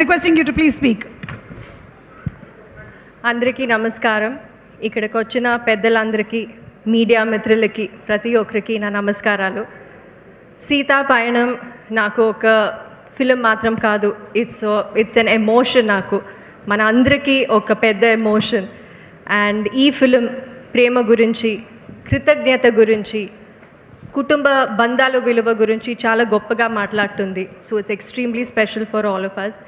Requesting you to please speak. అందరికీ నమస్కారం. ఇక్కడికి వచ్చిన పెద్దలందరికీ, మీడియా మిత్రులకి, ప్రతి ఒక్కరికి నా నమస్కారాలు. సీతా పయణం నాకు ఒక ఫిలిం మాత్రం కాదు, ఇట్స్ ఎన్ ఎమోషన్. నాకు మన అందరికీ ఒక పెద్ద ఎమోషన్. అండ్ ఈ ఫిలిం ప్రేమ గురించి, కృతజ్ఞత గురించి, కుటుంబ బంధాల విలువ గురించి చాలా గొప్పగా మాట్లాడుతుంది. So it's extremely special for all of us.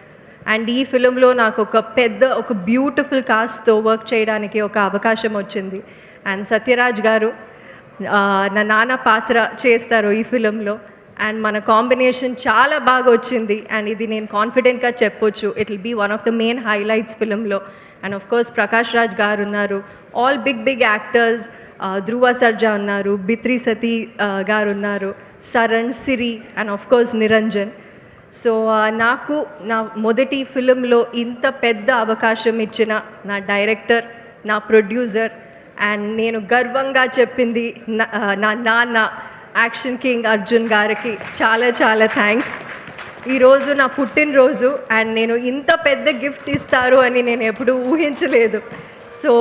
And ఈ ఫిలింలో నాకు ఒక బ్యూటిఫుల్ కాస్ట్తో వర్క్ చేయడానికి ఒక అవకాశం వచ్చింది. అండ్ సత్యరాజ్ గారు నా నాన్న పాత్ర చేస్తారు ఈ ఫిలింలో. అండ్ మన కాంబినేషన్ చాలా బాగా వచ్చింది. అండ్ ఇది నేను కాన్ఫిడెంట్గా చెప్పొచ్చు, it will be one of the main highlights ఫిలింలో. And of course Prakash Raj గారు ఉన్నారు, all big actors, Dhruva Sarja ఉన్నారు, బిత్రి సతీ గారు ఉన్నారు, Saran, Siri and of course Niranjan. So నాకు నా మొదటి ఫిలింలో ఇంత పెద్ద అవకాశం ఇచ్చిన నా డైరెక్టర్, నా ప్రొడ్యూసర్, అండ్ నేను గర్వంగా చెప్పింది నా నాన్న యాక్షన్ కింగ్ అర్జున్ గారికి చాలా చాలా థ్యాంక్స్. ఈరోజు నా పుట్టినరోజు, అండ్ నేను ఇంత పెద్ద గిఫ్ట్ ఇస్తారు అని నేను ఎప్పుడూ ఊహించలేదు. సో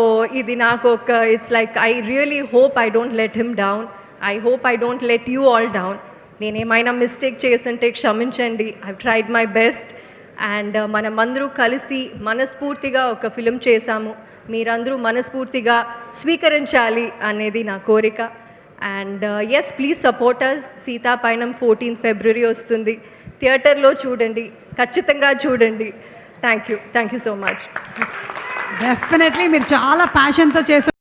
ఇది నాకు it's like I really hope I don't let him down. I hope I don't let you all down. నేనేమైనా మిస్టేక్ చేస్తుంటే క్షమించండి. I tried my best. And మనమందరూ కలిసి మనస్ఫూర్తిగా ఒక ఫిలిం చేశాము. మీరందరూ మనస్ఫూర్తిగా స్వీకరించాలి అనేది నా కోరిక. And yes, please support us. Sita Payanam 14th February వస్తుంది. థియేటర్లో చూడండి, ఖచ్చితంగా చూడండి. Thank you so much. Definitely మీరు చాలా ప్యాషన్తో చేశారు.